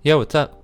Yo, what's up?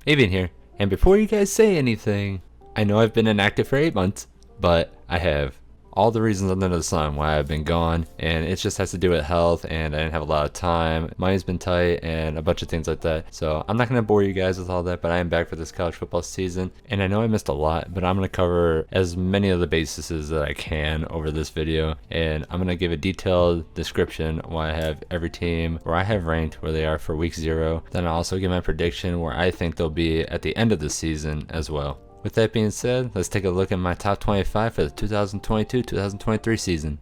Avian here. And before you guys say anything, I know I've been inactive for 8 months, but I have all the reasons under the sun why I've been gone, and it just has to do with health, and I didn't have a lot of time. Money's been tight, and a bunch of things like that. So I'm not going to bore you guys with all that, but I am back for this college football season, and I know I missed a lot, but I'm going to cover as many of the bases that I can over this video, and I'm going to give a detailed description why I have every team where I have ranked where they are for week 0. Then I'll also give my prediction where I think they'll be at the end of the season as well. With that being said, let's take a look at my top 25 for the 2022-2023 season.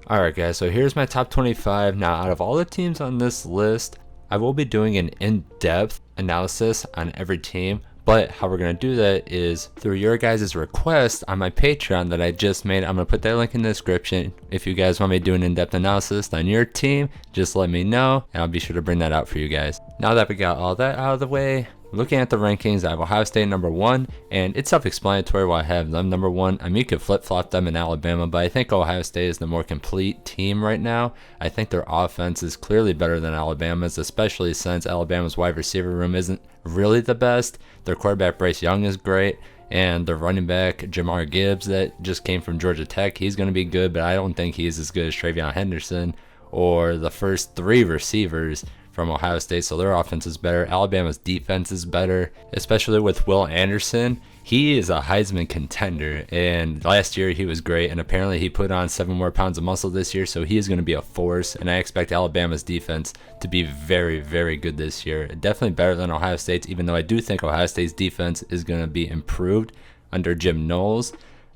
Alright guys, so here's my top 25. Now out of all the teams on this list, I will be doing an in-depth analysis on every team. But how we're going to do that is through your guys' request on my Patreon that I just made. I'm going to put that link in the description. If you guys want me to do an in-depth analysis on your team, just let me know and I'll be sure to bring that out for you guys. Now that we got all that out of the way, looking at the rankings, I have Ohio State number 1, and it's self-explanatory why I have them number 1. I mean, you could flip-flop them in Alabama, but I think Ohio State is the more complete team right now. I think their offense is clearly better than Alabama's, especially since Alabama's wide receiver room isn't really the best. Their quarterback Bryce Young is great, and their running back Jamar Gibbs that just came from Georgia Tech, he's going to be good, but I don't think he's as good as Travion Henderson or the first 3 receivers from Ohio State, so their offense is better. Alabama's defense is better, especially with Will Anderson. He is a Heisman contender, and last year he was great, and apparently he put on 7 more pounds of muscle this year, so he is going to be a force, and I expect Alabama's defense to be very, very good this year. Definitely better than Ohio State's, even though I do think Ohio State's defense is going to be improved under Jim Knowles.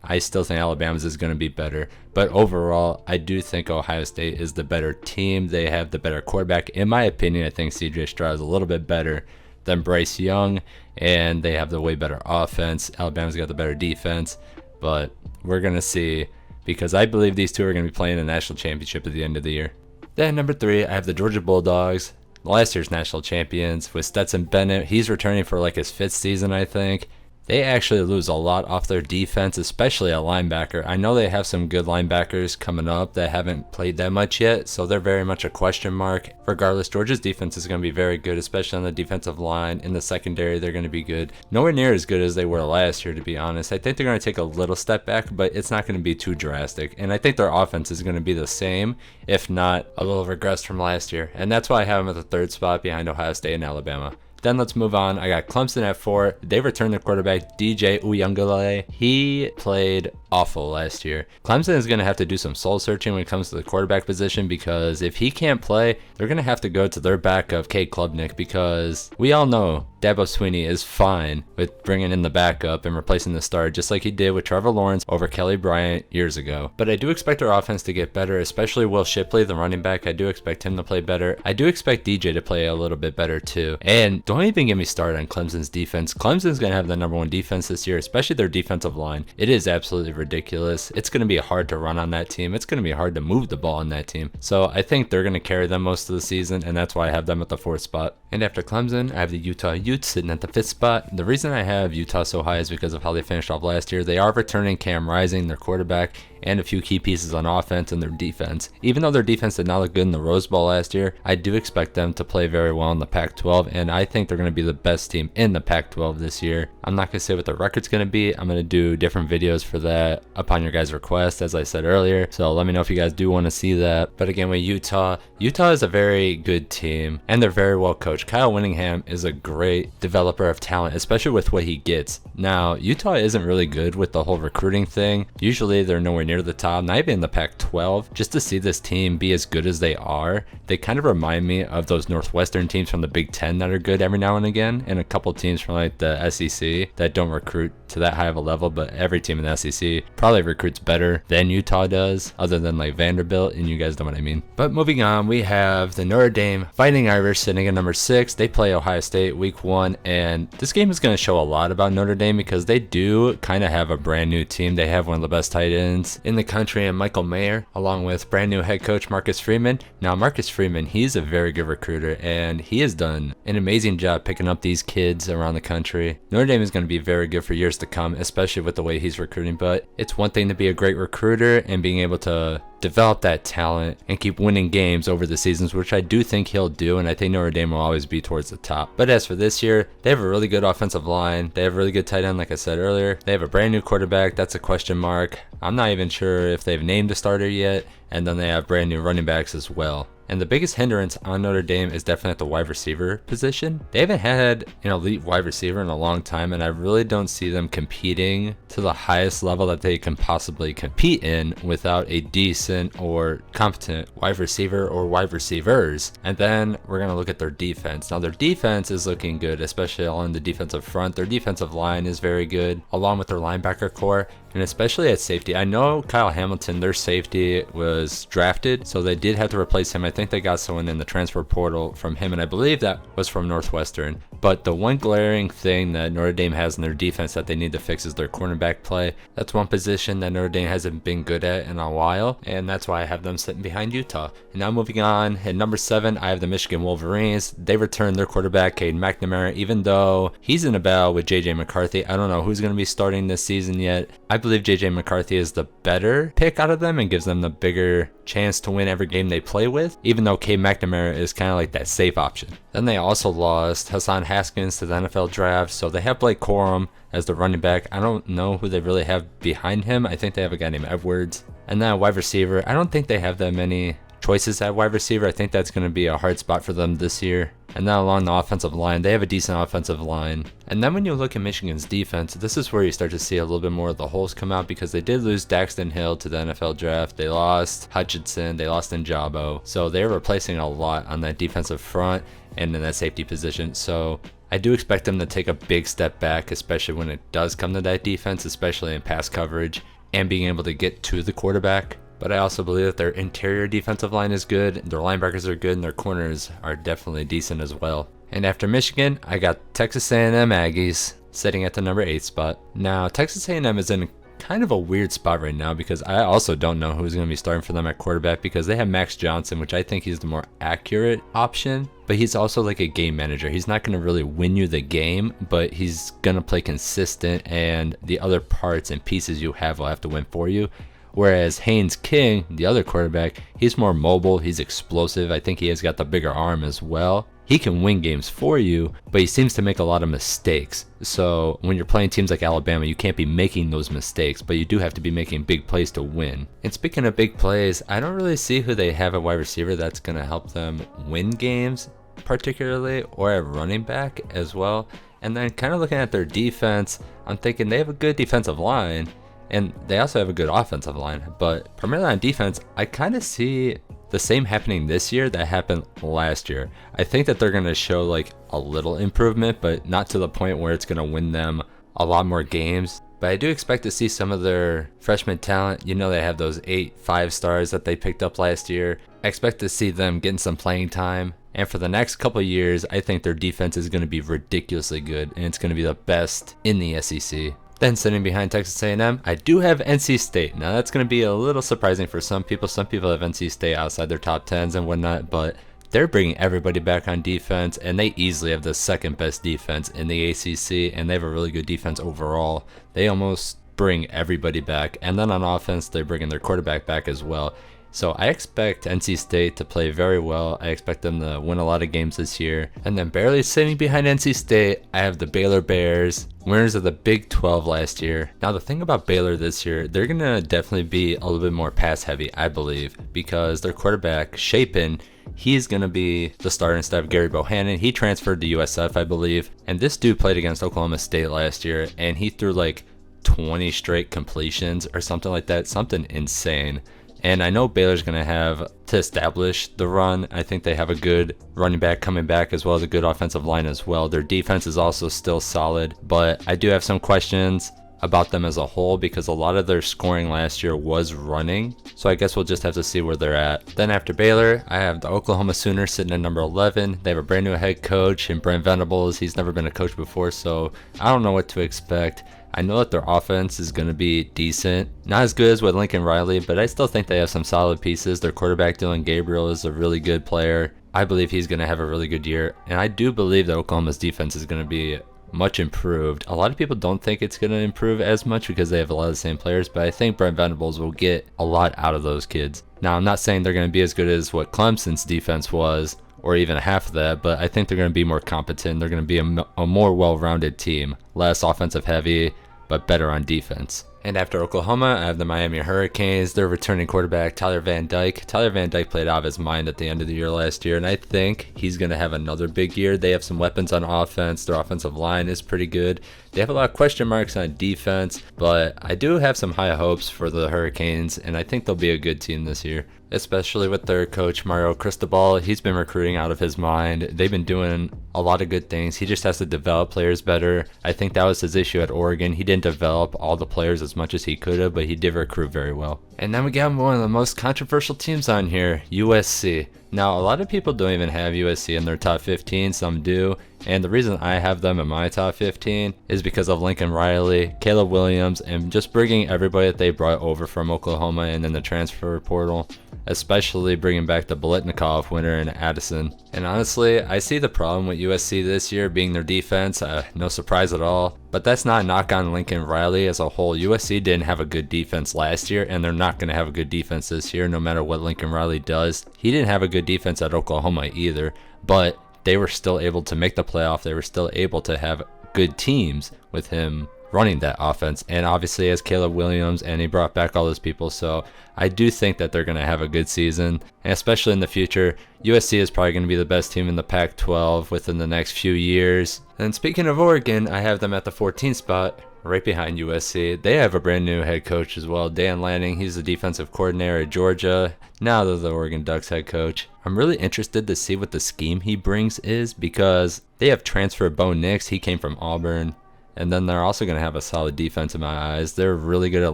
I still think Alabama's is going to be better. But overall, I do think Ohio State is the better team. They have the better quarterback. In my opinion, I think C.J. Stroud is a little bit better than Bryce Young, and they have the way better offense. Alabama's got the better defense, but we're going to see, because I believe these two are going to be playing the national championship at the end of the year. Then number 3, I have the Georgia Bulldogs, last year's national champions, with Stetson Bennett. He's returning for like his 5th season, I think. They actually lose a lot off their defense, especially a linebacker. I know they have some good linebackers coming up that haven't played that much yet, so they're very much a question mark. Regardless, Georgia's defense is going to be very good, especially on the defensive line. In the secondary, they're going to be good. Nowhere near as good as they were last year, to be honest. I think they're going to take a little step back, but it's not going to be too drastic. And I think their offense is going to be the same, if not a little regressed from last year. And that's why I have them at the 3rd spot behind Ohio State and Alabama. Then let's move on. I got Clemson at 4. They returned their quarterback, DJ Uiagalelei. He played awful last year. Clemson is going to have to do some soul searching when it comes to the quarterback position, because if he can't play, they're going to have to go to their backup, Cade Klubnik, because we all know Dabo Swinney is fine with bringing in the backup and replacing the starter, just like he did with Trevor Lawrence over Kelly Bryant years ago. But I do expect their offense to get better, especially Will Shipley, the running back. I do expect him to play better. I do expect DJ to play a little bit better too. And don't even get me started on Clemson's defense. Clemson's going to have the number 1 defense this year, especially their defensive line. It is absolutely ridiculous. It's going to be hard to run on that team. It's going to be hard to move the ball on that team. So I think they're going to carry them most of the season, and that's why I have them at the 4th spot. And after Clemson, I have the Utah Utes sitting at the 5th spot. The reason I have Utah so high is because of how they finished off last year. They are returning Cam Rising, their quarterback, and a few key pieces on offense and their defense. Even though their defense did not look good in the Rose Bowl last year, I do expect them to play very well in the Pac-12, and I think they're going to be the best team in the Pac-12 this year. I'm not going to say what the record's going to be. I'm going to do different videos for that upon your guys' request, as I said earlier, so let me know if you guys do want to see that. But again, with Utah is a very good team, and they're very well coached. Kyle Whittingham is a great developer of talent, especially with what he gets. Now, Utah isn't really good with the whole recruiting thing. Usually they're nowhere near the top, not even in the Pac-12. Just to see this team be as good as they are, they kind of remind me of those Northwestern teams from the Big Ten that are good every now and again, and a couple teams from like the SEC that don't recruit to that high of a level, but every team in the SEC probably recruits better than Utah does, other than like Vanderbilt, and you guys know what I mean. But moving on, we have the Notre Dame Fighting Irish sitting at number 6. They play Ohio State week 1, and this game is going to show a lot about Notre Dame because they do kind of have a brand new team. They have one of the best tight ends in the country, and Michael Mayer, along with brand new head coach Marcus Freeman. Now, Marcus Freeman, he's a very good recruiter, and he has done an amazing job picking up these kids around the country. Notre Dame is going to be very good for years to come, especially with the way he's recruiting, but it's one thing to be a great recruiter and being able to develop that talent and keep winning games over the seasons, which I do think he'll do, and I think Notre Dame will always be towards the top. But as for this year, they have a really good offensive line. They have a really good tight end, like I said earlier. They have a brand new quarterback. That's a question mark. I'm not even sure if they've named a starter yet. And then they have brand new running backs as well. And the biggest hindrance on Notre Dame is definitely at the wide receiver position. They haven't had an elite wide receiver in a long time, and I really don't see them competing to the highest level that they can possibly compete in without a decent or competent wide receiver or wide receivers. And then we're going to look at their defense. Now, their defense is looking good, especially along the defensive front. Their defensive line is very good, along with their linebacker core, and especially at safety. I know Kyle Hamilton, their safety, was drafted, so they did have to replace him. I think they got someone in the transfer portal from him, and I believe that was from Northwestern. But the one glaring thing that Notre Dame has in their defense that they need to fix is their cornerback play. That's one position that Notre Dame hasn't been good at in a while, and that's why I have them sitting behind Utah. And now moving on, at number 7, I have the Michigan Wolverines. They returned their quarterback, Caden McNamara, even though he's in a battle with J.J. McCarthy. I don't know who's going to be starting this season yet. I believe J.J. McCarthy is the better pick out of them and gives them the bigger chance to win every game they play with, even though Caden McNamara is kind of like that safe option. Then they also lost Hassan Haskins to the NFL draft, so they have Blake Corum as the running back. I don't know who they really have behind him. I think they have a guy named Edwards. And then a wide receiver, I don't think they have that many choices at wide receiver. I think that's going to be a hard spot for them this year. And then along the offensive line, they have a decent offensive line. And then when you look at Michigan's defense, this is where you start to see a little bit more of the holes come out, because they did lose Daxton Hill to the NFL draft. They lost Hutchinson. They lost Njabo. So they're replacing a lot on that defensive front and in that safety position. So I do expect them to take a big step back, especially when it does come to that defense, especially in pass coverage and being able to get to the quarterback. But I also believe that their interior defensive line is good, their linebackers are good, and their corners are definitely decent as well. And after Michigan, I got Texas A&M Aggies sitting at the number 8 spot. Now, Texas A&M is in kind of a weird spot right now, because I also don't know who's going to be starting for them at quarterback, because they have Max Johnson, which I think he's the more accurate option, but he's also like a game manager. He's not going to really win you the game, but he's going to play consistent, and the other parts and pieces you have will have to win for you. Whereas Haynes King, the other quarterback, he's more mobile, he's explosive. I think he has got the bigger arm as well. He can win games for you, but he seems to make a lot of mistakes. So when you're playing teams like Alabama, you can't be making those mistakes, but you do have to be making big plays to win. And speaking of big plays, I don't really see who they have at wide receiver that's going to help them win games particularly, or at running back as well. And then kind of looking at their defense, I'm thinking they have a good defensive line, and they also have a good offensive line, but primarily on defense, I kind of see the same happening this year that happened last year. I think that they're going to show like a little improvement, but not to the point where it's going to win them a lot more games. But I do expect to see some of their freshman talent. You know, they have those 8 5-stars that they picked up last year. I expect to see them getting some playing time. And for the next couple of years, I think their defense is going to be ridiculously good, and it's going to be the best in the SEC. Then sitting behind Texas A&M, I do have NC State. Now that's going to be a little surprising for some people. Some people have NC State outside their top 10s and whatnot, but they're bringing everybody back on defense, and they easily have the second best defense in the ACC, and they have a really good defense overall. They almost bring everybody back, and then on offense, they're bringing their quarterback back as well. So I expect NC State to play very well. I expect them to win a lot of games this year. And then barely sitting behind NC State, I have the Baylor Bears, winners of the Big 12 last year. Now the thing about Baylor this year, they're going to definitely be a little bit more pass heavy, I believe, because their quarterback, Shapen, he's going to be the starter instead of Gary Bohannon. He transferred to USF, I believe. And this dude played against Oklahoma State last year, and he threw like 20 straight completions or something like that, something insane. And I know Baylor's going to have to establish the run. I think they have a good running back coming back, as well as a good offensive line as well. Their defense is also still solid, but I do have some questions about them as a whole, because a lot of their scoring last year was running. So I guess we'll just have to see where they're at. Then after Baylor, I have the Oklahoma Sooners sitting at number 11. They have a brand new head coach in Brent Venables. He's never been a coach before, so I don't know what to expect. I know that their offense is going to be decent. Not as good as with Lincoln Riley, but I still think they have some solid pieces. Their quarterback, Dylan Gabriel, is a really good player. I believe he's going to have a really good year. And I do believe that Oklahoma's defense is going to be much improved. A lot of people don't think it's going to improve as much because they have a lot of the same players, but I think Brent Venables will get a lot out of those kids. Now, I'm not saying they're going to be as good as what Clemson's defense was, or even half of that, but I think they're going to be more competent. They're going to be a more well-rounded team, less offensive heavy, but better on defense. And after Oklahoma, I have the Miami Hurricanes. Their returning quarterback, Tyler Van Dyke. Tyler Van Dyke played out of his mind at the end of the year last year, and I think he's going to have another big year. They have some weapons on offense. Their offensive line is pretty good. They have a lot of question marks on defense, but I do have some high hopes for the Hurricanes, and I think they'll be a good team this year, especially with their coach, Mario Cristobal. He's been recruiting out of his mind. They've been doing a lot of good things. He just has to develop players better. I think that was his issue at Oregon. He didn't develop all the players as much as he could have, but he did recruit very well. And then we got one of the most controversial teams on here, USC. Now, a lot of people don't even have USC in their top 15, some do, and the reason I have them in my top 15 is because of Lincoln Riley, Caleb Williams, and just bringing everybody that they brought over from Oklahoma and in the transfer portal, especially bringing back the Biletnikoff winner in Addison. And honestly, I see the problem with USC this year being their defense, no surprise at all, but that's not a knock on Lincoln Riley as a whole. USC didn't have a good defense last year, and they're not going to have a good defense this year no matter what Lincoln Riley does. He didn't have a good defense at Oklahoma either, but they were still able to make the playoff. They were still able to have good teams with him running that offense, and obviously as Caleb Williams, and he brought back all those people, so I do think that they're going to have a good season, and especially in the future. USC is probably going to be the best team in the Pac-12 within the next few years. And speaking of Oregon, I have them at the 14th spot, right behind USC. They have a brand new head coach as well, Dan Lanning. He's the defensive coordinator at Georgia. Now they're the Oregon Ducks head coach. I'm really interested to see what the scheme he brings is, because they have transfer Bo Nix. He came from Auburn. And then they're also going to have a solid defense in my eyes. They're really good at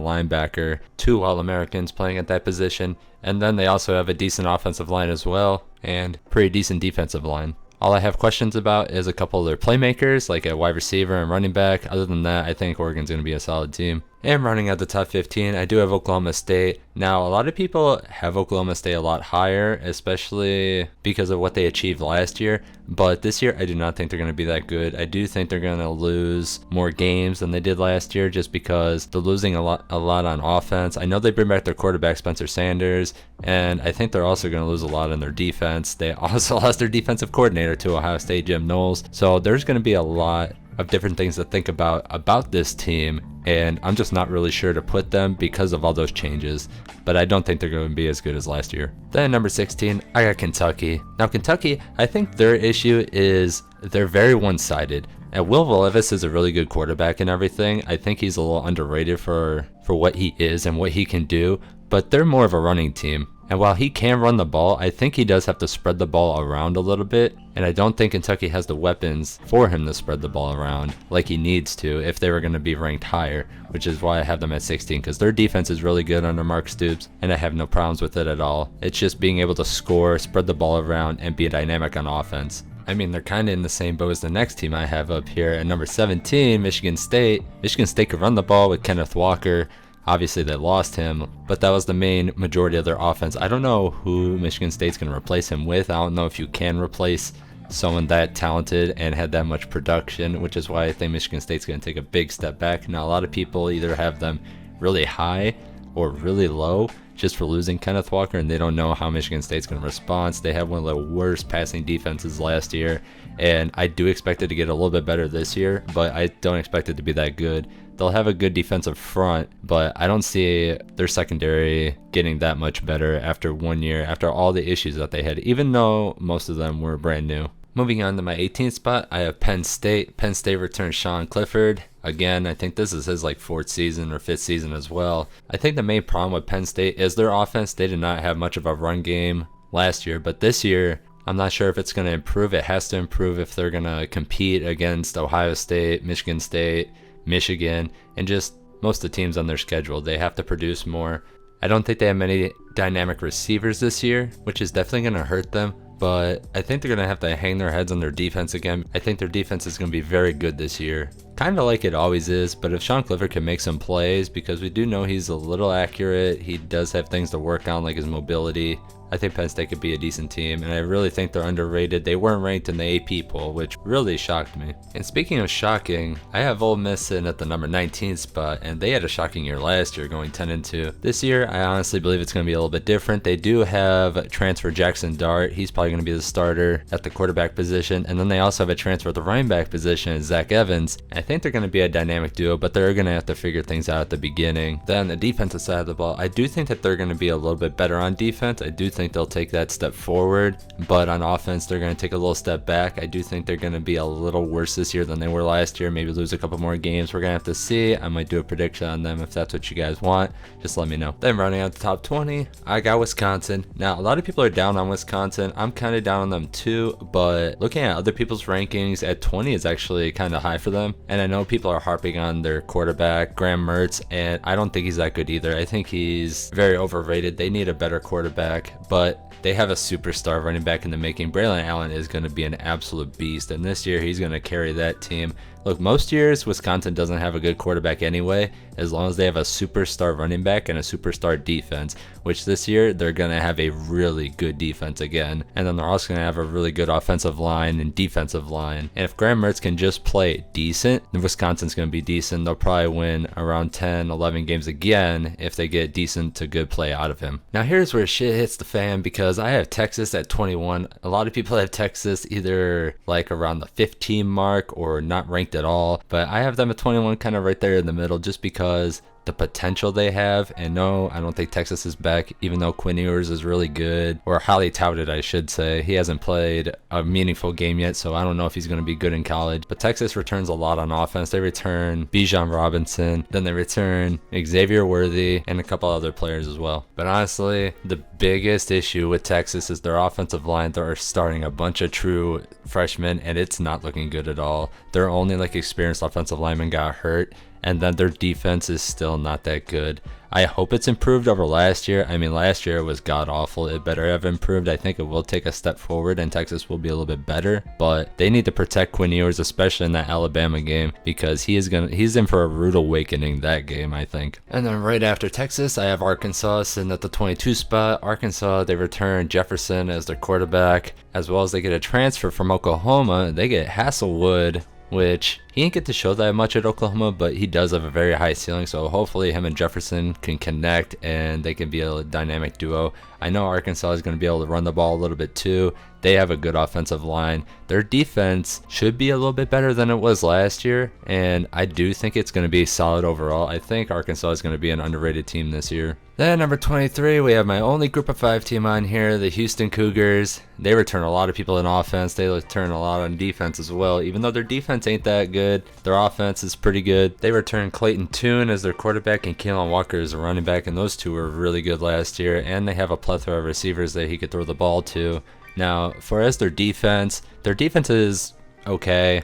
linebacker, 2 All-Americans playing at that position. And then they also have a decent offensive line as well, and pretty decent defensive line. All I have questions about is a couple of their playmakers, like a wide receiver and running back. Other than that, I think Oregon's going to be a solid team. And running at the top 15, I do have Oklahoma State. Now, a lot of people have Oklahoma State a lot higher, especially because of what they achieved last year. But this year, I do not think they're going to be that good. I do think they're going to lose more games than they did last year, just because they're losing a lot on offense. I know they bring back their quarterback, Spencer Sanders, and I think they're also going to lose a lot in their defense. They also lost their defensive coordinator to Ohio State, Jim Knowles. So there's going to be a lot of different things to think about this team, and I'm just not really sure to put them because of all those changes, but I don't think they're going to be as good as last year. Then number 16, I got Kentucky. Now Kentucky, I think their issue is they're very one-sided. And Will Levis is a really good quarterback and everything. I think he's a little underrated for what he is and what he can do, but they're more of a running team. And while he can run the ball, I think he does have to spread the ball around a little bit. And I don't think Kentucky has the weapons for him to spread the ball around like he needs to if they were going to be ranked higher, which is why I have them at 16, because their defense is really good under Mark Stoops, and I have no problems with it at all. It's just being able to score, spread the ball around, and be dynamic on offense. I mean, they're kind of in the same boat as the next team I have up here. At number 17, Michigan State. Michigan State could run the ball with Kenneth Walker. Obviously, they lost him, but that was the main majority of their offense. I don't know who Michigan State's going to replace him with. I don't know if you can replace someone that talented and had that much production, which is why I think Michigan State's going to take a big step back. Now, a lot of people either have them really high or really low just for losing Kenneth Walker, and they don't know how Michigan State's going to respond. They had one of the worst passing defenses last year, and I do expect it to get a little bit better this year, but I don't expect it to be that good. They'll have a good defensive front, but I don't see their secondary getting that much better after 1 year, after all the issues that they had, even though most of them were brand new. Moving on to my 18th spot, I have Penn State. Penn State returns Sean Clifford. Again, I think this is his 4th season or 5th season as well. I think the main problem with Penn State is their offense. They did not have much of a run game last year, but this year, I'm not sure if it's going to improve. It has to improve if they're going to compete against Ohio State, Michigan State, Michigan, and just most of the teams on their schedule. They have to produce more. I don't think they have many dynamic receivers this year, which is definitely going to hurt them, but I think they're going to have to hang their heads on their defense again. I think their defense is going to be very good this year, kind of like it always is, but if Sean Clifford can make some plays, because we do know he's a little accurate, he does have things to work on like his mobility. I think Penn State could be a decent team, and I really think they're underrated. They weren't ranked in the AP poll, which really shocked me. And speaking of shocking, I have Ole Miss sitting at the number 19 spot, and they had a shocking year last year, going 10-2. This year, I honestly believe it's going to be a little bit different. They do have transfer Jackson Dart. He's probably going to be the starter at the quarterback position, and then they also have a transfer at the running back position, Zach Evans. I think they're going to be a dynamic duo, but they're going to have to figure things out at the beginning. Then the defensive side of the ball, I do think that they're going to be a little bit better on defense. I do think they'll take that step forward, but on offense, they're going to take a little step back. I do think they're going to be a little worse this year than they were last year, maybe lose a couple more games. We're going to have to see. I might do a prediction on them. If that's what you guys want, just let me know. Then running out the top 20, I got Wisconsin. Now, a lot of people are down on Wisconsin. I'm kind of down on them too, but looking at other people's rankings, at 20 is actually kind of high for them. And I know people are harping on their quarterback, Graham Mertz, and I don't think he's that good either. I think he's very overrated. They need a better quarterback, but they have a superstar running back in the making. Braylon Allen is going to be an absolute beast, and this year he's going to carry that team. Look, most years Wisconsin doesn't have a good quarterback anyway, as long as they have a superstar running back and a superstar defense, which this year they're going to have a really good defense again. And then they're also going to have a really good offensive line and defensive line. And if Graham Mertz can just play decent, then Wisconsin's going to be decent. They'll probably win around 10, 11 games again if they get decent to good play out of him. Now here's where shit hits the fan, because I have Texas at 21. A lot of people have Texas either like around the 15 mark or not ranked at all, but I have them at 21, kind of right there in the middle, just because the potential they have. And no, I don't think Texas is back, even though Quinn Ewers is really good, or highly touted, I should say. He hasn't played a meaningful game yet, so I don't know if he's going to be good in college. But Texas returns a lot on offense. They return Bijan Robinson, then they return Xavier Worthy, and a couple other players as well. But honestly, the biggest issue with Texas is their offensive line. They're starting a bunch of true freshmen, and it's not looking good at all. Their only experienced offensive lineman got hurt, and then their defense is still not that good. I hope it's improved over last year. I mean, last year it was god awful. It better have improved. I think it will take a step forward and Texas will be a little bit better, but they need to protect Quinn Ewers, especially in that Alabama game, because he's in for a rude awakening that game, I think. And then right after Texas, I have Arkansas sitting at the 22 spot. Arkansas, they return Jefferson as their quarterback, as well as they get a transfer from Oklahoma. They get Hasselwood, which he didn't get to show that much at Oklahoma, but he does have a very high ceiling, so hopefully him and Jefferson can connect and they can be a dynamic duo. I know Arkansas is going to be able to run the ball a little bit too. They have a good offensive line. Their defense should be a little bit better than it was last year, and I do think it's going to be solid overall. I think Arkansas is going to be an underrated team this year. Then number 23, we have my only group of 5 team on here, the Houston Cougars. They return a lot of people in offense. They return a lot on defense as well. Even though their defense ain't that good, their offense is pretty good. They return Clayton Tune as their quarterback and Keelan Walker as a running back, and those two were really good last year, and they have a plethora of receivers that he could throw the ball to. Now, for as their defense is okay.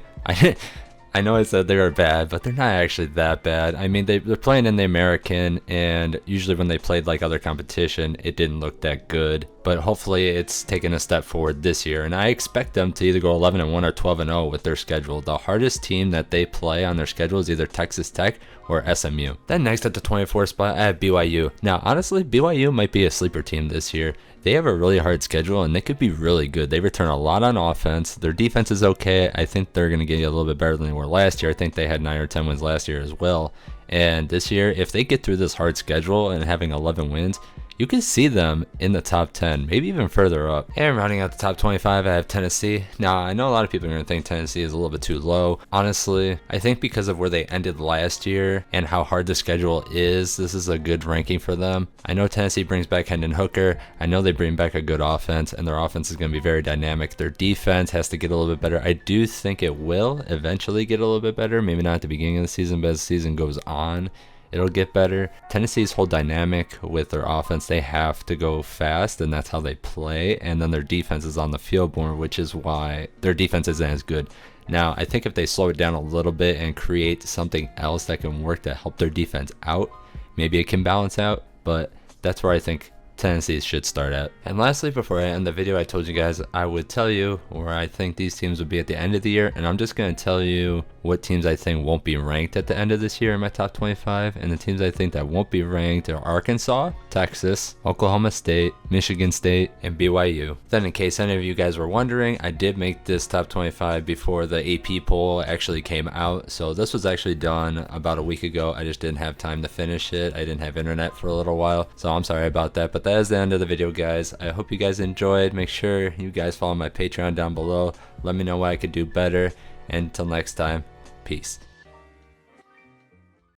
I know I said they were bad, but they're not actually that bad. I mean, they're playing in the American, and usually when they played other competition, it didn't look that good. But hopefully it's taken a step forward this year, and I expect them to either go 11-1 or 12-0 with their schedule. The hardest team that they play on their schedule is either Texas Tech or SMU. Then next at the 24 spot, I have BYU. Now, honestly, BYU might be a sleeper team this year. They have a really hard schedule, and they could be really good. They return a lot on offense. Their defense is okay. I think they're going to get a little bit better than they were last year. I think they had 9 or 10 wins last year as well. And this year, if they get through this hard schedule and having 11 wins, you can see them in the top 10, maybe even further up. And rounding out the top 25, I have Tennessee. Now, I know a lot of people are going to think Tennessee is a little bit too low. Honestly, I think because of where they ended last year and how hard the schedule is, this is a good ranking for them. I know Tennessee brings back Hendon Hooker. I know they bring back a good offense, and their offense is going to be very dynamic. Their defense has to get a little bit better. I do think it will eventually get a little bit better. Maybe not at the beginning of the season, but as the season goes on, it'll get better. Tennessee's whole dynamic with their offense, they have to go fast, and that's how they play. And then their defense is on the field more, which is why their defense isn't as good. Now, I think if they slow it down a little bit and create something else that can work to help their defense out, maybe it can balance out. But that's where I think Tennessee should start at. And lastly, before I end the video, I told you guys I would tell you where I think these teams would be at the end of the year, and I'm just going to tell you what teams I think won't be ranked at the end of this year in my top 25, and the teams I think that won't be ranked are Arkansas, Texas, Oklahoma State, Michigan State, and BYU. Then in case any of you guys were wondering, I did make this top 25 before the AP poll actually came out, so this was actually done about a week ago. I just didn't have time to finish it. I didn't have internet for a little while, so I'm sorry about that, but that is the end of the video, guys. I hope you guys enjoyed. Make sure you guys follow my Patreon down below. Let me know what I could do better, and until next time, peace.